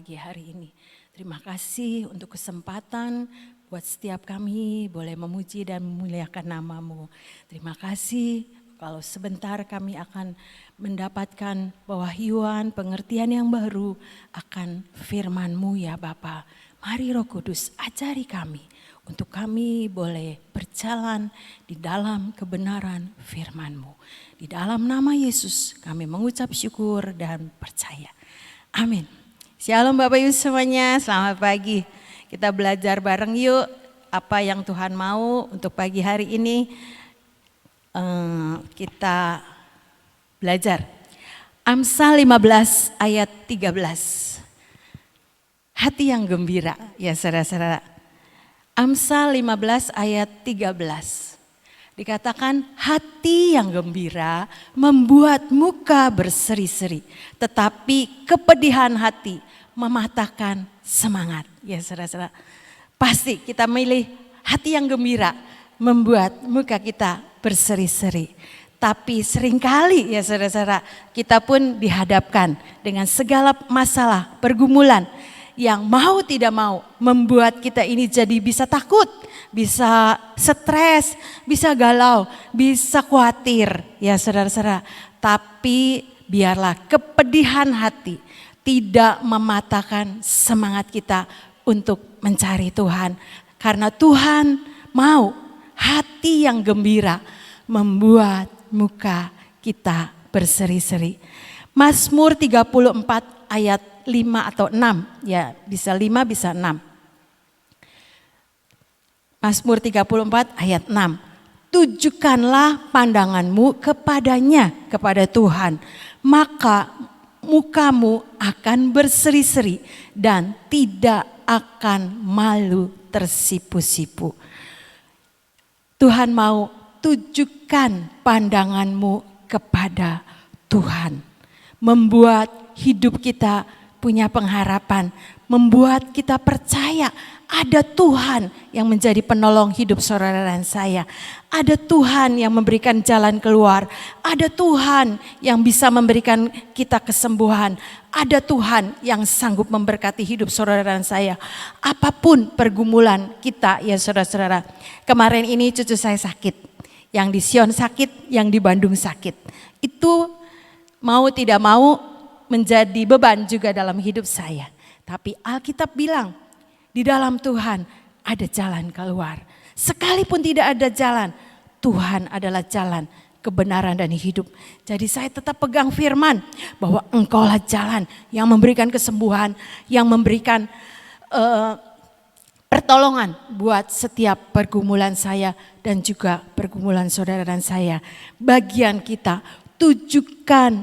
pagi hari ini. Terima kasih untuk kesempatan buat setiap kami boleh memuji dan memuliakan nama-Mu. Terima kasih kalau sebentar kami akan mendapatkan pewahyuan, pengertian yang baru akan firman-Mu ya Bapa. Mari Roh Kudus ajari kami untuk kami boleh berjalan di dalam kebenaran firman-Mu. Di dalam nama Yesus kami mengucap syukur dan percaya. Amin. Shalom Bapak Ibu semuanya, selamat pagi. Kita belajar bareng yuk apa yang Tuhan mau untuk pagi hari ini. Kita belajar. Amsal 15 ayat 13. Hati yang gembira ya saudara-saudara. Amsal 15 ayat 13. Dikatakan hati yang gembira membuat muka berseri-seri. Tetapi kepedihan hati mematahkan semangat. Ya saudara-saudara. Pasti kita milih hati yang gembira membuat muka kita berseri-seri. Tapi seringkali ya saudara-saudara kita pun dihadapkan dengan segala masalah, pergumulan yang mau tidak mau membuat kita ini jadi bisa takut, bisa stres, bisa galau, bisa khawatir ya saudara-saudara. Tapi biarlah kepedihan hati tidak mematahkan semangat kita untuk mencari Tuhan. Karena Tuhan mau hati yang gembira membuat muka kita berseri-seri. Mazmur 34 ayat 5 atau 6, ya bisa 5 bisa 6. Mazmur 34 ayat 6. Tujukanlah pandanganmu kepadanya, kepada Tuhan, maka mukamu akan berseri-seri dan tidak akan malu tersipu-sipu. Tuhan mau tujukan pandanganmu kepada Tuhan. Membuat hidup kita punya pengharapan. Membuat kita percaya ada Tuhan yang menjadi penolong hidup saudara dan saya. Ada Tuhan yang memberikan jalan keluar. Ada Tuhan yang bisa memberikan kita kesembuhan. Ada Tuhan yang sanggup memberkati hidup saudara dan saya. Apapun pergumulan kita ya saudara-saudara. Kemarin ini cucu saya sakit. Yang di Sion sakit, yang di Bandung sakit. Itu mau tidak mau menjadi beban juga dalam hidup saya. Tapi Alkitab bilang di dalam Tuhan ada jalan keluar. Sekalipun tidak ada jalan, Tuhan adalah jalan kebenaran dan hidup. Jadi saya tetap pegang firman bahwa Engkaulah jalan yang memberikan kesembuhan, yang memberikan pertolongan buat setiap pergumulan saya dan juga pergumulan saudara dan saya. Bagian kita, tujukanlah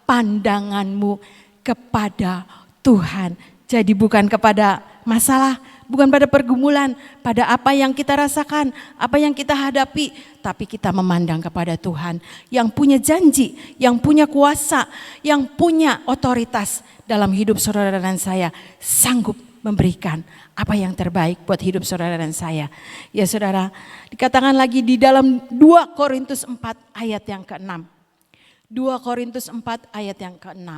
pandanganmu kepada Tuhan. Jadi bukan kepada masalah, bukan pada pergumulan, pada apa yang kita rasakan, apa yang kita hadapi. Tapi kita memandang kepada Tuhan yang punya janji, yang punya kuasa, yang punya otoritas dalam hidup saudara dan saya. Sanggup memberikan apa yang terbaik buat hidup saudara dan saya. Ya saudara, dikatakan lagi di dalam 2 Korintus 4 ayat yang ke-6. 2 Korintus 4 ayat yang ke-6.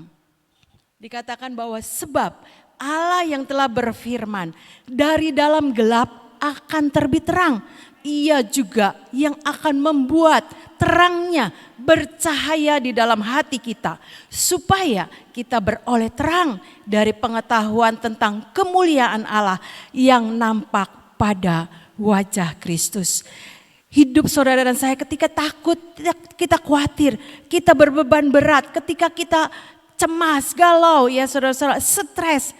Dikatakan bahwa sebab Allah yang telah berfirman, dari dalam gelap akan terbit terang. Ia juga yang akan membuat terangnya bercahaya di dalam hati kita. Supaya kita beroleh terang dari pengetahuan tentang kemuliaan Allah yang nampak pada wajah Kristus. Hidup saudara dan saya ketika takut, kita khawatir, kita berbeban berat, ketika kita cemas, galau, ya saudara-saudara, stres,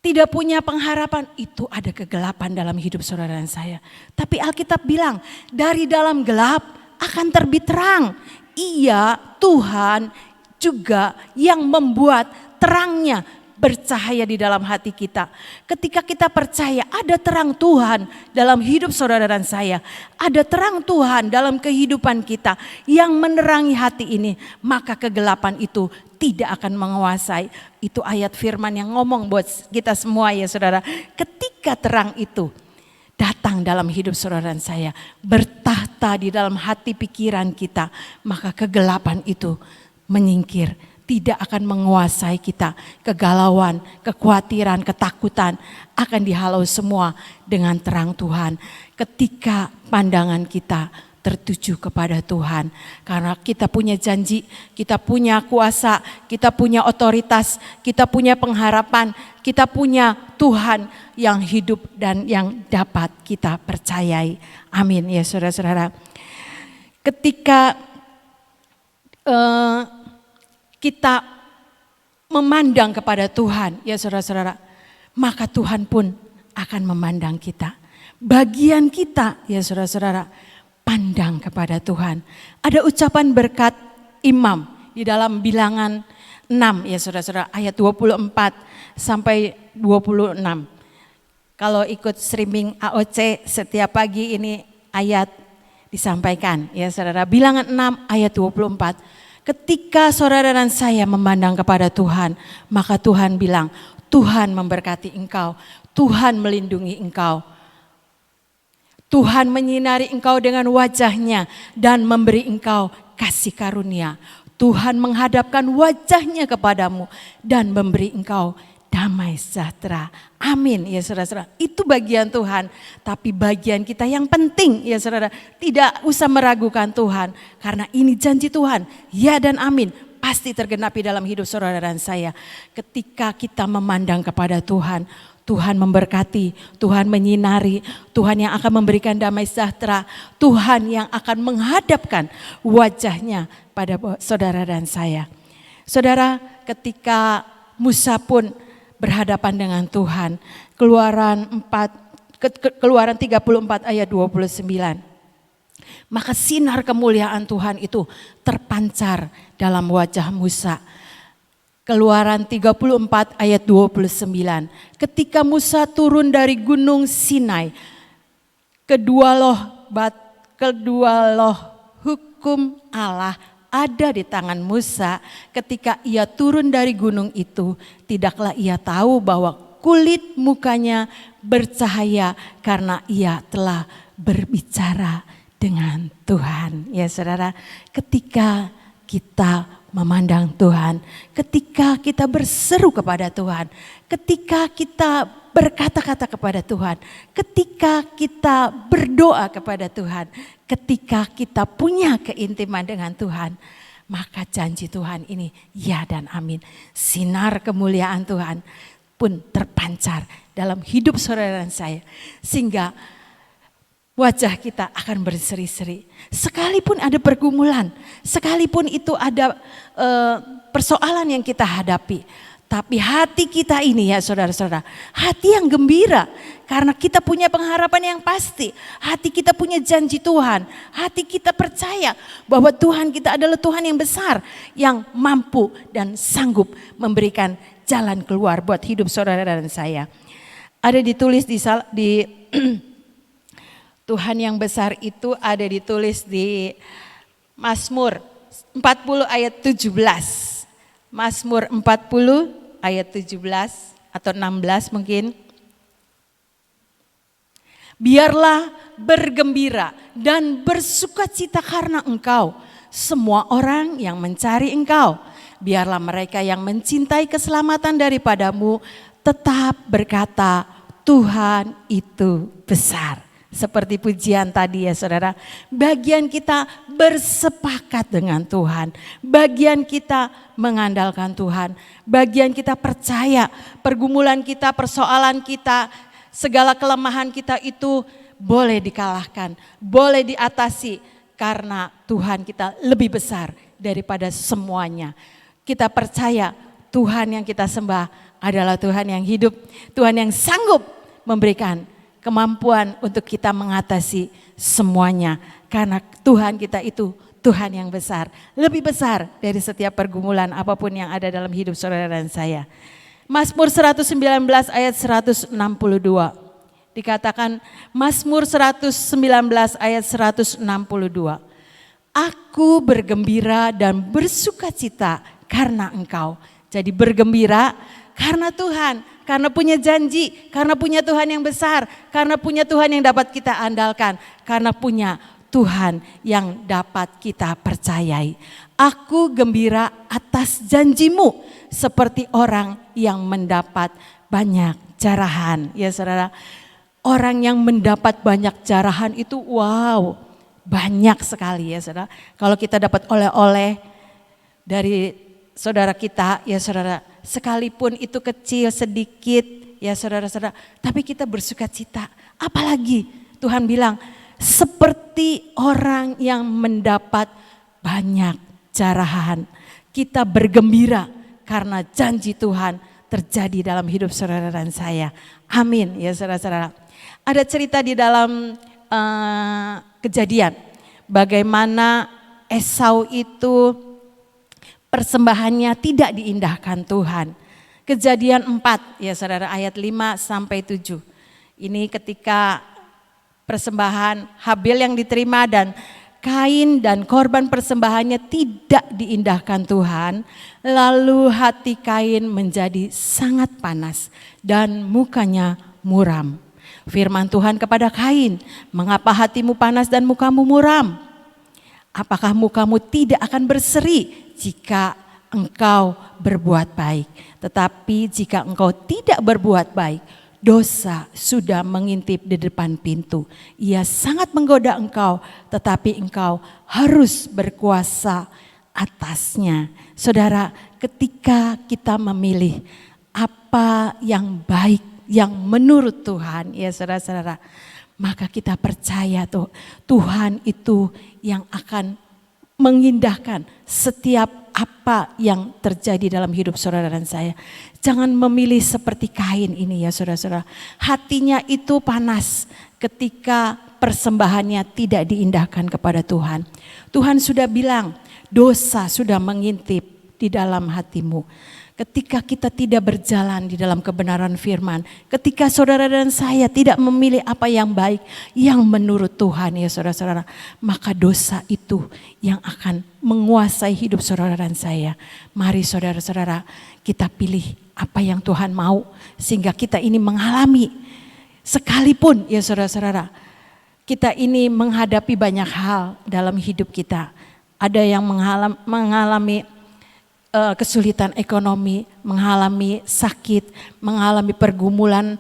tidak punya pengharapan, itu ada kegelapan dalam hidup saudara dan saya. Tapi Alkitab bilang, dari dalam gelap akan terbit terang. Ia, Tuhan juga yang membuat terangnya bercahaya di dalam hati kita. Ketika kita percaya ada terang Tuhan dalam hidup saudara dan saya, ada terang Tuhan dalam kehidupan kita yang menerangi hati ini, maka kegelapan itu tidak akan menguasai. Itu ayat firman yang ngomong buat kita semua ya saudara. Ketika terang itu datang dalam hidup saudara dan saya, bertahta di dalam hati pikiran kita, maka kegelapan itu menyingkir tidak akan menguasai kita. Kegalauan, kekhawatiran, ketakutan akan dihalau semua dengan terang Tuhan. Ketika pandangan kita tertuju kepada Tuhan. Karena kita punya janji, kita punya kuasa, kita punya otoritas, kita punya pengharapan, kita punya Tuhan yang hidup dan yang dapat kita percayai. Amin ya saudara-saudara. Ketika kita memandang kepada Tuhan, ya saudara-saudara, maka Tuhan pun akan memandang kita. Bagian kita, ya saudara-saudara, pandang kepada Tuhan. Ada ucapan berkat imam di dalam Bilangan 6, ya saudara-saudara, ayat 24 sampai 26. Kalau ikut streaming AOC setiap pagi ini ayat disampaikan, ya saudara. Bilangan 6 ayat 24. Ketika saudara dan saya memandang kepada Tuhan, maka Tuhan bilang, Tuhan memberkati engkau, Tuhan melindungi engkau. Tuhan menyinari engkau dengan wajahnya dan memberi engkau kasih karunia. Tuhan menghadapkan wajahnya kepadamu dan memberi engkau damai sejahtera. Amin ya saudara-saudara. Itu bagian Tuhan. Tapi bagian kita yang penting ya saudara. Tidak usah meragukan Tuhan. Karena ini janji Tuhan. Ya dan amin. Pasti tergenapi dalam hidup saudara dan saya. Ketika kita memandang kepada Tuhan. Tuhan memberkati, Tuhan menyinari, Tuhan yang akan memberikan damai sejahtera. Tuhan yang akan menghadapkan wajahnya pada saudara dan saya. Saudara, ketika Musa pun berhadapan dengan Tuhan. Keluaran 34 ayat 29. Maka sinar kemuliaan Tuhan itu terpancar dalam wajah Musa. Keluaran 34 ayat 29. Ketika Musa turun dari gunung Sinai, kedua loh hukum Allah ada di tangan Musa. Ketika ia turun dari gunung itu, tidaklah ia tahu bahwa kulit mukanya bercahaya karena ia telah berbicara dengan Tuhan. Ya saudara, ketika kita memandang Tuhan, ketika kita berseru kepada Tuhan, ketika kita berkata-kata kepada Tuhan, ketika kita berdoa kepada Tuhan, ketika kita punya keintiman dengan Tuhan, maka janji Tuhan ini ya dan amin. Sinar kemuliaan Tuhan pun terpancar dalam hidup saudara dan saya, sehingga wajah kita akan berseri-seri. Sekalipun ada pergumulan, sekalipun itu ada persoalan yang kita hadapi. Tapi hati kita ini ya saudara-saudara, hati yang gembira. Karena kita punya pengharapan yang pasti. Hati kita punya janji Tuhan. Hati kita percaya bahwa Tuhan kita adalah Tuhan yang besar. Yang mampu dan sanggup memberikan jalan keluar buat hidup saudara dan saya. Ada ditulis di Tuhan yang besar itu ada ditulis di Mazmur 40 ayat 17. Mazmur 40 ayat 17 atau 16 mungkin. Biarlah bergembira dan bersukacita karena engkau, semua orang yang mencari engkau. Biarlah mereka yang mencintai keselamatan daripadamu tetap berkata, Tuhan itu besar. Seperti pujian tadi ya saudara, bagian kita bersepakat dengan Tuhan, bagian kita mengandalkan Tuhan, bagian kita percaya pergumulan kita, persoalan kita, segala kelemahan kita itu boleh dikalahkan, boleh diatasi karena Tuhan kita lebih besar daripada semuanya. Kita percaya Tuhan yang kita sembah adalah Tuhan yang hidup, Tuhan yang sanggup memberikan kemampuan untuk kita mengatasi semuanya. Karena Tuhan kita itu Tuhan yang besar. Lebih besar dari setiap pergumulan apapun yang ada dalam hidup saudara dan saya. Mazmur 119 ayat 162. Dikatakan Mazmur 119 ayat 162. Aku bergembira dan bersukacita karena engkau. Jadi bergembira karena Tuhan. Karena punya janji, karena punya Tuhan yang besar, karena punya Tuhan yang dapat kita andalkan, karena punya Tuhan yang dapat kita percayai. Aku gembira atas janjimu seperti orang yang mendapat banyak jarahan. Ya saudara, orang yang mendapat banyak jarahan itu wow, banyak sekali ya saudara. Kalau kita dapat oleh-oleh dari saudara kita ya saudara, sekalipun itu kecil sedikit ya saudara-saudara, tapi kita bersuka cita. Apalagi Tuhan bilang seperti orang yang mendapat banyak jarahan. Kita bergembira karena janji Tuhan terjadi dalam hidup saudara dan saya. Amin ya saudara-saudara. Ada cerita di dalam Kejadian bagaimana Esau itu persembahannya tidak diindahkan Tuhan. Kejadian 4 ya saudara, ayat 5 sampai 7. Ini ketika persembahan Habil yang diterima dan Kain dan korban persembahannya tidak diindahkan Tuhan. Lalu hati Kain menjadi sangat panas dan mukanya muram. Firman Tuhan kepada Kain, mengapa hatimu panas dan mukamu muram? Apakah mukamu tidak akan berseri jika engkau berbuat baik? Tetapi jika engkau tidak berbuat baik, dosa sudah mengintip di depan pintu. Ia sangat menggoda engkau, tetapi engkau harus berkuasa atasnya. Saudara, ketika kita memilih apa yang baik, yang menurut Tuhan, ya saudara-saudara, maka kita percaya tuh Tuhan itu yang akan mengindahkan setiap apa yang terjadi dalam hidup saudara dan saya. Jangan memilih seperti Kain ini ya saudara-saudara. Hatinya itu panas ketika persembahannya tidak diindahkan kepada Tuhan. Tuhan sudah bilang dosa sudah mengintip di dalam hatimu. Ketika kita tidak berjalan di dalam kebenaran firman, ketika saudara dan saya tidak memilih apa yang baik, yang menurut Tuhan ya saudara-saudara, maka dosa itu yang akan menguasai hidup saudara dan saya. Mari saudara-saudara, kita pilih apa yang Tuhan mau, sehingga kita ini mengalami, sekalipun ya saudara-saudara, kita ini menghadapi banyak hal dalam hidup kita. Ada yang mengalami kesulitan ekonomi, mengalami sakit, mengalami pergumulan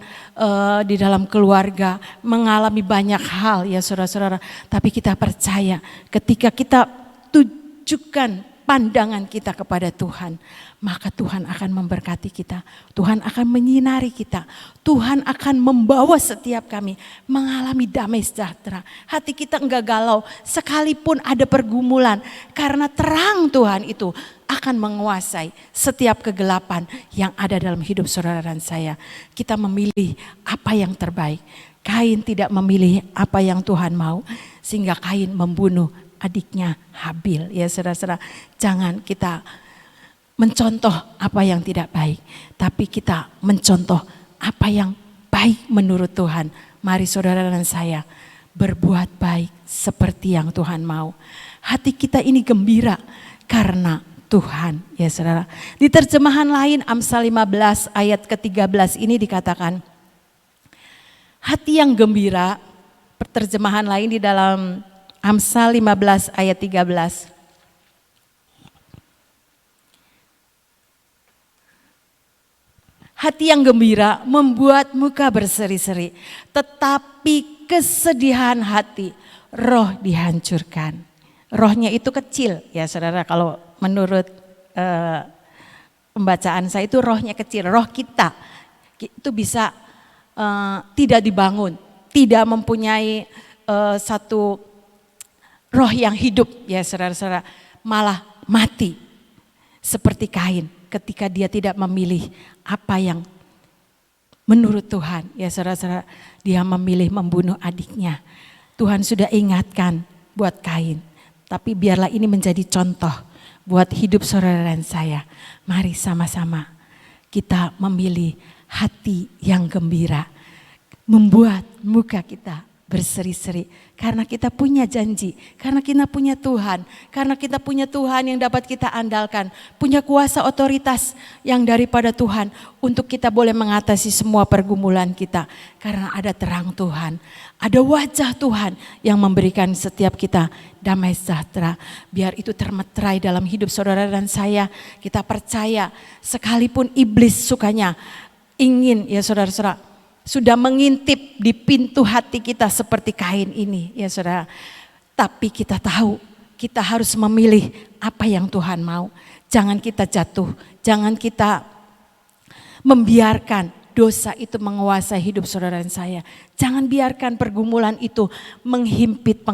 di dalam keluarga, mengalami banyak hal ya saudara-saudara. Tapi kita percaya ketika kita tujukan pandangan kita kepada Tuhan, maka Tuhan akan memberkati kita. Tuhan akan menyinari kita. Tuhan akan membawa setiap kami mengalami damai sejahtera. Hati kita enggak galau sekalipun ada pergumulan, karena terang Tuhan itu akan menguasai setiap kegelapan yang ada dalam hidup saudara dan saya. Kita memilih apa yang terbaik. Kain tidak memilih apa yang Tuhan mau, sehingga Kain membunuh adiknya Habil. Ya saudara-saudara, jangan kita mencontoh apa yang tidak baik, tapi kita mencontoh apa yang baik menurut Tuhan. Mari saudara dan saya berbuat baik seperti yang Tuhan mau. Hati kita ini gembira karena Tuhan, ya saudara. Di terjemahan lain Amsal 15 ayat ke-13 ini dikatakan, hati yang gembira, terjemahan lain di dalam Amsal 15 ayat 13. Hati yang gembira membuat muka berseri-seri, tetapi kesedihan hati roh dihancurkan. Rohnya itu kecil ya saudara, kalau menurut pembacaan saya itu rohnya kecil. Roh kita itu bisa tidak dibangun, tidak mempunyai satu roh yang hidup ya saudara-saudara, malah mati seperti Kain ketika dia tidak memilih apa yang menurut Tuhan ya saudara-saudara. Dia memilih membunuh adiknya. Tuhan sudah ingatkan buat Kain, tapi biarlah ini menjadi contoh buat hidup saudara dan saya. Mari sama-sama kita memilih hati yang gembira, membuat muka kita berseri-seri. Karena kita punya janji, karena kita punya Tuhan, karena kita punya Tuhan yang dapat kita andalkan, punya kuasa otoritas yang daripada Tuhan untuk kita boleh mengatasi semua pergumulan kita. Karena ada terang Tuhan, ada wajah Tuhan yang memberikan setiap kita damai sejahtera. Biar itu termeterai dalam hidup saudara dan saya. Kita percaya sekalipun iblis sukanya ingin ya saudara-saudara sudah mengintip di pintu hati kita seperti Kain ini ya saudara. Tapi kita tahu kita harus memilih apa yang Tuhan mau. Jangan kita jatuh, jangan kita membiarkan dosa itu menguasai hidup saudara dan saya. Jangan biarkan pergumulan itu menghimpit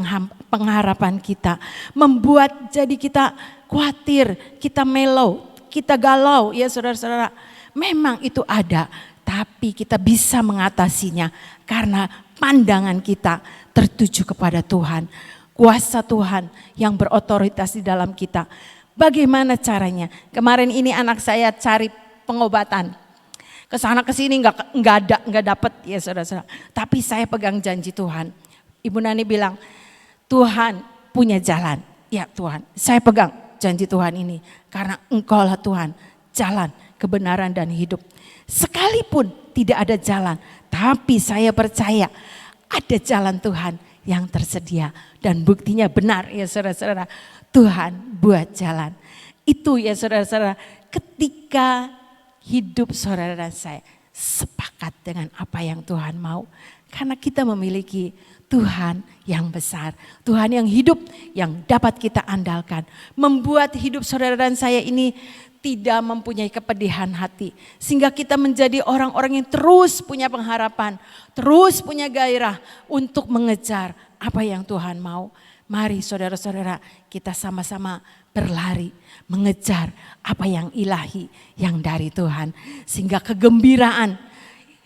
pengharapan kita. Membuat jadi kita khawatir, kita melau, kita galau ya saudara-saudara. Memang itu ada. Tapi kita bisa mengatasinya karena pandangan kita tertuju kepada Tuhan. Kuasa Tuhan yang berotoritas di dalam kita. Bagaimana caranya? Kemarin ini anak saya cari pengobatan. Kesana kesini nggak dapat ya saudara-saudara. Tapi saya pegang janji Tuhan. Ibu Nani bilang, Tuhan punya jalan. Ya Tuhan, saya pegang janji Tuhan ini. Karena Engkaulah Tuhan, jalan, kebenaran dan hidup. Sekalipun tidak ada jalan, tapi saya percaya ada jalan Tuhan yang tersedia. Dan buktinya benar ya saudara-saudara, Tuhan buat jalan. Itu ya saudara-saudara, ketika hidup saudara dan saya sepakat dengan apa yang Tuhan mau. Karena kita memiliki Tuhan yang besar, Tuhan yang hidup, yang dapat kita andalkan. Membuat hidup saudara dan saya ini tidak mempunyai kepedihan hati. Sehingga kita menjadi orang-orang yang terus punya pengharapan, terus punya gairah untuk mengejar apa yang Tuhan mau. Mari saudara-saudara kita sama-sama berlari, mengejar apa yang ilahi, yang dari Tuhan. Sehingga kegembiraan,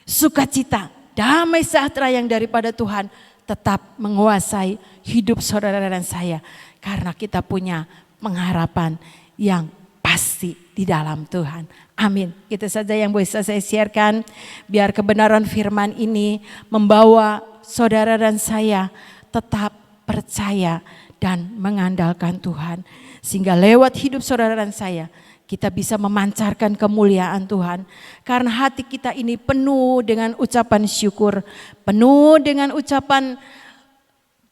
sukacita, damai sejahtera yang daripada Tuhan tetap menguasai hidup saudara dan saya. Karena kita punya pengharapan yang pasti di dalam Tuhan. Amin. Itu saja yang bisa saya sharekan. Biar kebenaran firman ini membawa saudara dan saya tetap percaya dan mengandalkan Tuhan. Sehingga lewat hidup saudara dan saya kita bisa memancarkan kemuliaan Tuhan. Karena hati kita ini penuh dengan ucapan syukur, penuh dengan ucapan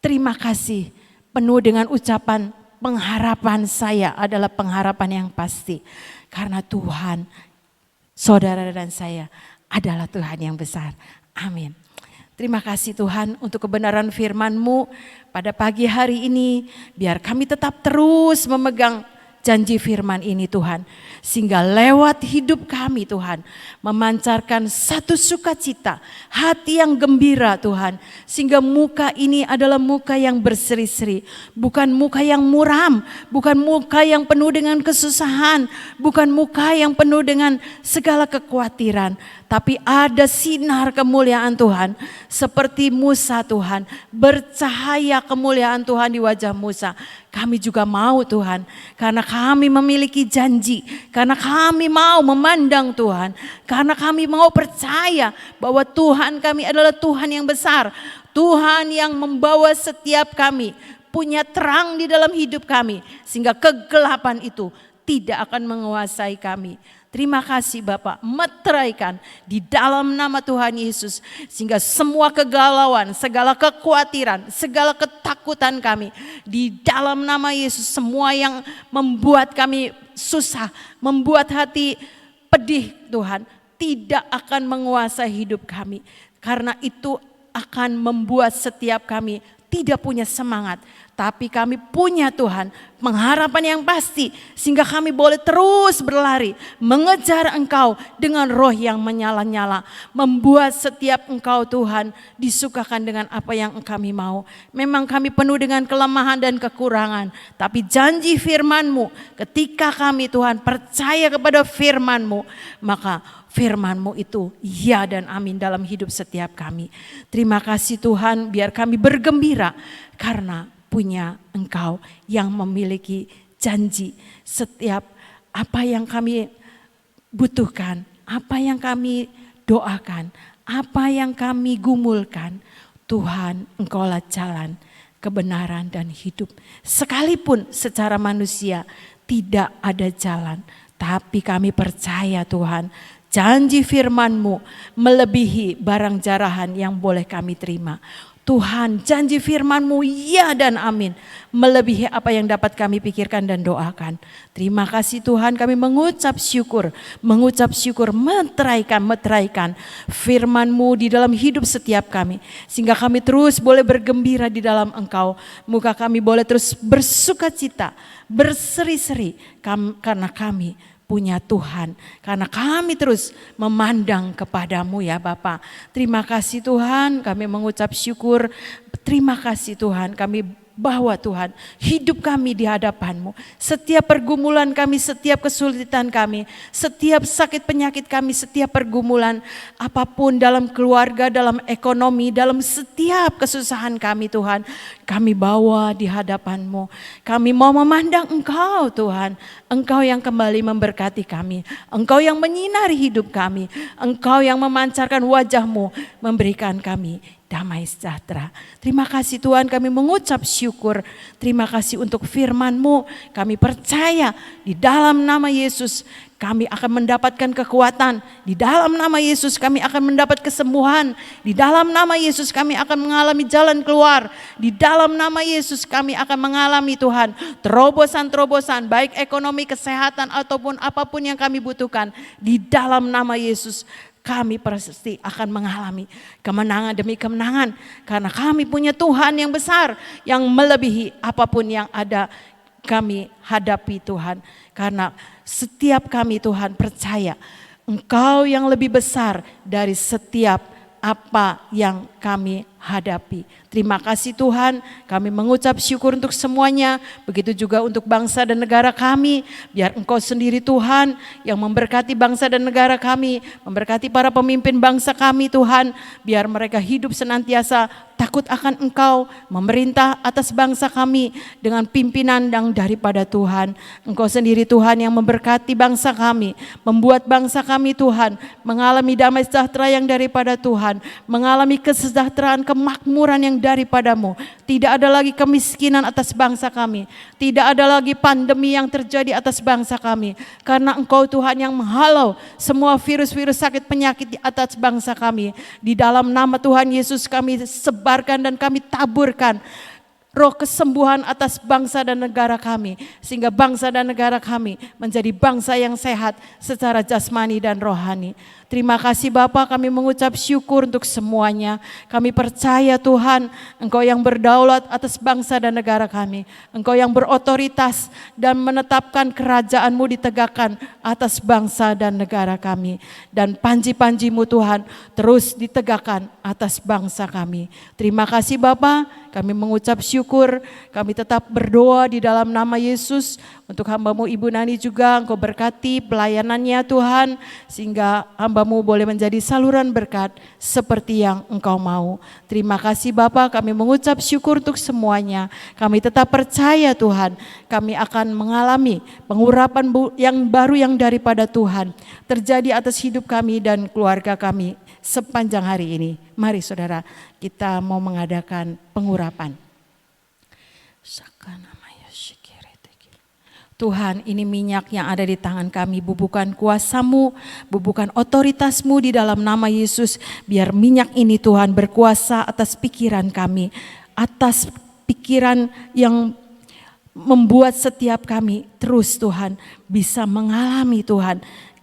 terima kasih, penuh dengan ucapan pengharapan saya adalah pengharapan yang pasti. Karena Tuhan, saudara dan saya adalah Tuhan yang besar. Amin. Terima kasih Tuhan untuk kebenaran firman-Mu pada pagi hari ini. Biar kami tetap terus memegang janji firman ini Tuhan. Sehingga lewat hidup kami Tuhan memancarkan satu sukacita, hati yang gembira Tuhan. Sehingga muka ini adalah muka yang berseri-seri. Bukan muka yang muram, bukan muka yang penuh dengan kesusahan. Bukan muka yang penuh dengan segala kekhawatiran. Tapi ada sinar kemuliaan Tuhan. Seperti Musa Tuhan, bercahaya kemuliaan Tuhan di wajah Musa. Kami juga mau Tuhan, karena kami memiliki janji, karena kami mau memandang Tuhan, karena kami mau percaya bahwa Tuhan kami adalah Tuhan yang besar, Tuhan yang membawa setiap kami punya terang di dalam hidup kami, sehingga kegelapan itu tidak akan menguasai kami. Terima kasih Bapak, meteraikan di dalam nama Tuhan Yesus. Sehingga semua kegalauan, segala kekhawatiran, segala ketakutan kami. Di dalam nama Yesus, semua yang membuat kami susah, membuat hati pedih Tuhan, tidak akan menguasai hidup kami. Karena itu akan membuat setiap kami tidak punya semangat. Tapi kami punya Tuhan, pengharapan yang pasti. Sehingga kami boleh terus berlari, mengejar Engkau dengan roh yang menyala-nyala. Membuat setiap Engkau Tuhan disukakan dengan apa yang kami mau. Memang kami penuh dengan kelemahan dan kekurangan. Tapi janji firman-Mu, ketika kami Tuhan percaya kepada firman-Mu, maka firman-Mu itu ya dan amin dalam hidup setiap kami. Terima kasih Tuhan, biar kami bergembira karena punya Engkau yang memiliki janji. Setiap apa yang kami butuhkan, apa yang kami doakan, apa yang kami gumulkan, Tuhan, Engkaulah jalan, kebenaran dan hidup. Sekalipun secara manusia tidak ada jalan, tapi kami percaya Tuhan, janji firman-Mu melebihi barang jarahan yang boleh kami terima. Tuhan, janji firman-Mu ya dan amin, melebihi apa yang dapat kami pikirkan dan doakan. Terima kasih Tuhan, kami mengucap syukur, meteraikan firman-Mu di dalam hidup setiap kami. Sehingga kami terus boleh bergembira di dalam Engkau. Muka kami boleh terus bersuka cita, berseri-seri karena kami punya Tuhan, karena kami terus memandang kepadamu ya Bapa. Terima kasih Tuhan, kami mengucap syukur. Terima kasih Tuhan, kami bahwa Tuhan hidup kami di hadapan-Mu. Setiap pergumulan kami, setiap kesulitan kami, setiap sakit penyakit kami, setiap pergumulan apapun dalam keluarga, dalam ekonomi, dalam setiap kesusahan kami Tuhan, kami bawa di hadapan-Mu. Kami mau memandang Engkau Tuhan, Engkau yang kembali memberkati kami, Engkau yang menyinari hidup kami, Engkau yang memancarkan wajah-Mu, memberikan kami damai sejahtera. Terima kasih Tuhan, kami mengucap syukur. Terima kasih untuk firman-Mu. Kami percaya di dalam nama Yesus kami akan mendapatkan kekuatan. Di dalam nama Yesus kami akan mendapat kesembuhan. Di dalam nama Yesus kami akan mengalami jalan keluar. Di dalam nama Yesus kami akan mengalami Tuhan terobosan-terobosan baik ekonomi, kesehatan ataupun apapun yang kami butuhkan. Di dalam nama Yesus kami pasti akan mengalami kemenangan demi kemenangan. Karena kami punya Tuhan yang besar, yang melebihi apapun yang ada kami hadapi Tuhan. Karena setiap kami Tuhan percaya Engkau yang lebih besar dari setiap apa yang kami hadapi. Terima kasih Tuhan, kami mengucap syukur untuk semuanya. Begitu juga untuk bangsa dan negara kami. Biar Engkau sendiri Tuhan yang memberkati bangsa dan negara kami. Memberkati para pemimpin bangsa kami Tuhan. Biar mereka hidup senantiasa takut akan Engkau. Memerintah atas bangsa kami dengan pimpinan yang daripada Tuhan. Engkau sendiri Tuhan yang memberkati bangsa kami. Membuat bangsa kami Tuhan mengalami damai sejahtera yang daripada Tuhan. Mengalami kesejahteraan, kemakmuran yang daripadamu. Tidak ada lagi kemiskinan atas bangsa kami. Tidak ada lagi pandemi yang terjadi atas bangsa kami. Karena Engkau Tuhan yang menghalau semua virus-virus sakit penyakit di atas bangsa kami. Di dalam nama Tuhan Yesus kami sebarkan dan kami taburkan roh kesembuhan atas bangsa dan negara kami. Sehingga bangsa dan negara kami menjadi bangsa yang sehat secara jasmani dan rohani. Terima kasih Bapa, kami mengucap syukur untuk semuanya. Kami percaya Tuhan, Engkau yang berdaulat atas bangsa dan negara kami. Engkau yang berotoritas dan menetapkan kerajaan-Mu ditegakkan atas bangsa dan negara kami. Dan panji-panji-Mu Tuhan terus ditegakkan atas bangsa kami. Terima kasih Bapa, kami mengucap syukur. Kami tetap berdoa di dalam nama Yesus. Untuk hamba-Mu Ibu Nani juga Engkau berkati pelayanannya Tuhan. Sehingga hamba-Mu boleh menjadi saluran berkat seperti yang Engkau mau. Terima kasih Bapa, kami mengucap syukur untuk semuanya. Kami tetap percaya Tuhan, kami akan mengalami pengurapan yang baru yang daripada Tuhan terjadi atas hidup kami dan keluarga kami sepanjang hari ini. Mari saudara, kita mau mengadakan pengurapan. Tuhan, ini minyak yang ada di tangan kami, bubukan kuasa-Mu, bubukan otoritas-Mu di dalam nama Yesus. Biar minyak ini Tuhan berkuasa atas pikiran kami, atas pikiran yang membuat setiap kami terus Tuhan bisa mengalami Tuhan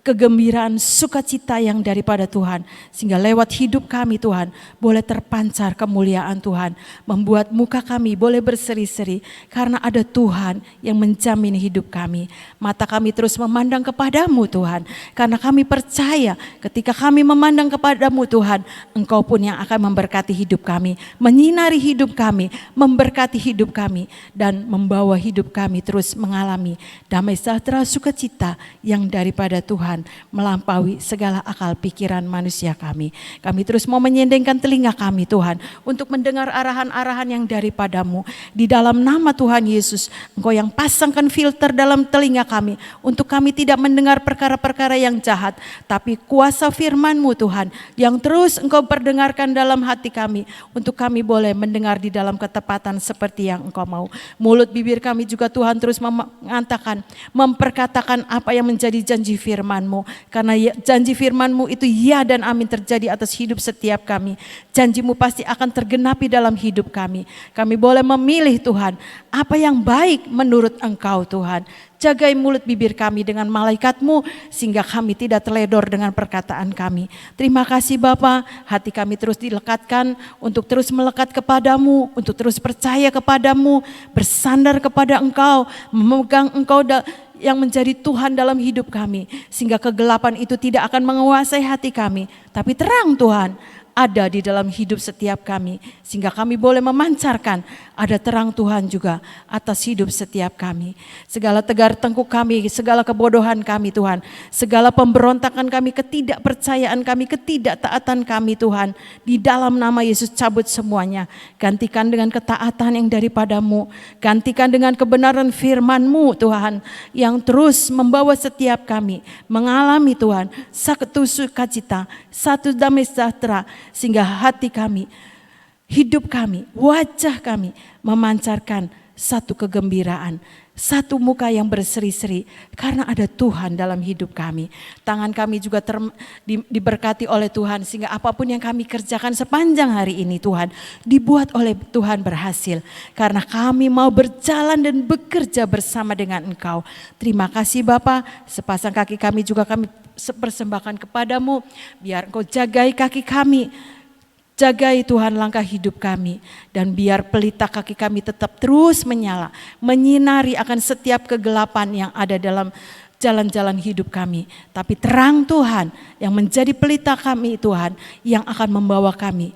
kegembiraan, sukacita yang daripada Tuhan. Sehingga lewat hidup kami Tuhan boleh terpancar kemuliaan Tuhan. Membuat muka kami boleh berseri-seri karena ada Tuhan yang menjamin hidup kami. Mata kami terus memandang kepadamu Tuhan. Karena kami percaya ketika kami memandang kepadamu Tuhan, Engkau pun yang akan memberkati hidup kami. Menyinari hidup kami, memberkati hidup kami. Dan membawa hidup kami terus mengalami damai sejahtera, sukacita yang daripada Tuhan Tuhan melampaui segala akal pikiran manusia kami. Kami terus mau menyendengkan telinga kami Tuhan untuk mendengar arahan-arahan yang daripadamu. Di dalam nama Tuhan Yesus, Engkau yang pasangkan filter dalam telinga kami untuk kami tidak mendengar perkara-perkara yang jahat, tapi kuasa firman-Mu Tuhan yang terus Engkau perdengarkan dalam hati kami untuk kami boleh mendengar di dalam ketepatan seperti yang Engkau mau. Mulut bibir kami juga Tuhan terus mengatakan, memperkatakan apa yang menjadi janji firman-Mu, karena janji firman-Mu itu ya dan amin terjadi atas hidup setiap kami. Janji-Mu pasti akan tergenapi dalam hidup kami. Kami boleh memilih Tuhan apa yang baik menurut Engkau Tuhan. Jagai mulut bibir kami dengan malaikat-Mu sehingga kami tidak teledor dengan perkataan kami. Terima kasih Bapa, hati kami terus dilekatkan untuk terus melekat kepadamu, untuk terus percaya kepadamu, bersandar kepada Engkau, memegang Engkau yang menjadi Tuhan dalam hidup kami. Sehingga kegelapan itu tidak akan menguasai hati kami, tapi terang Tuhan ada di dalam hidup setiap kami, sehingga kami boleh memancarkan ada terang Tuhan juga atas hidup setiap kami. Segala tegar tengkuk kami, segala kebodohan kami Tuhan, segala pemberontakan kami, ketidakpercayaan kami, ketidaktaatan kami Tuhan, di dalam nama Yesus cabut semuanya. Gantikan dengan ketaatan yang daripadamu, gantikan dengan kebenaran firman-Mu Tuhan, yang terus membawa setiap kami mengalami Tuhan satu sukacita, satu damai sejahtera, sehingga hati kami, hidup kami, wajah kami memancarkan satu kegembiraan, satu muka yang berseri-seri karena ada Tuhan dalam hidup kami. Tangan kami juga diberkati oleh Tuhan sehingga apapun yang kami kerjakan sepanjang hari ini Tuhan dibuat oleh Tuhan berhasil, karena kami mau berjalan dan bekerja bersama dengan Engkau. Terima kasih Bapa, sepasang kaki kami juga kami persembahkan kepadamu, biar Engkau jagai kaki kami, jagai Tuhan langkah hidup kami, dan biar pelita kaki kami tetap terus menyala, menyinari akan setiap kegelapan yang ada dalam jalan-jalan hidup kami. Tapi terang Tuhan yang menjadi pelita kami Tuhan, yang akan membawa kami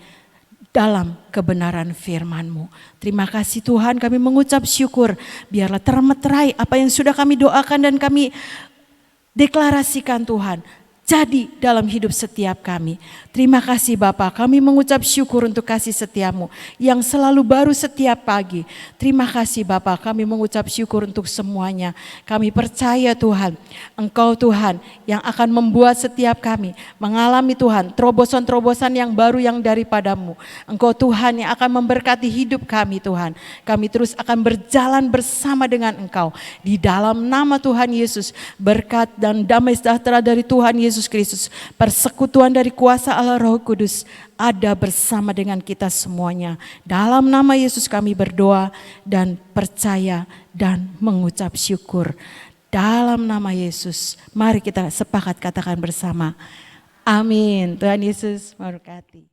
dalam kebenaran firman-Mu. Terima kasih Tuhan, kami mengucap syukur, biarlah termeterai apa yang sudah kami doakan dan kami deklarasikan Tuhan, jadi dalam hidup setiap kami. Terima kasih Bapa, kami mengucap syukur untuk kasih setia-Mu yang selalu baru setiap pagi. Terima kasih Bapa, kami mengucap syukur untuk semuanya. Kami percaya Tuhan, Engkau Tuhan yang akan membuat setiap kami mengalami Tuhan terobosan-terobosan yang baru yang daripadamu. Engkau Tuhan yang akan memberkati hidup kami Tuhan. Kami terus akan berjalan bersama dengan Engkau. Di dalam nama Tuhan Yesus, berkat dan damai sejahtera dari Tuhan Yesus Kristus, persekutuan dari kuasa Allah Roh Kudus ada bersama dengan kita semuanya. Dalam nama Yesus kami berdoa dan percaya dan mengucap syukur. Dalam nama Yesus, mari kita sepakat katakan bersama. Amin. Tuhan Yesus memberkati.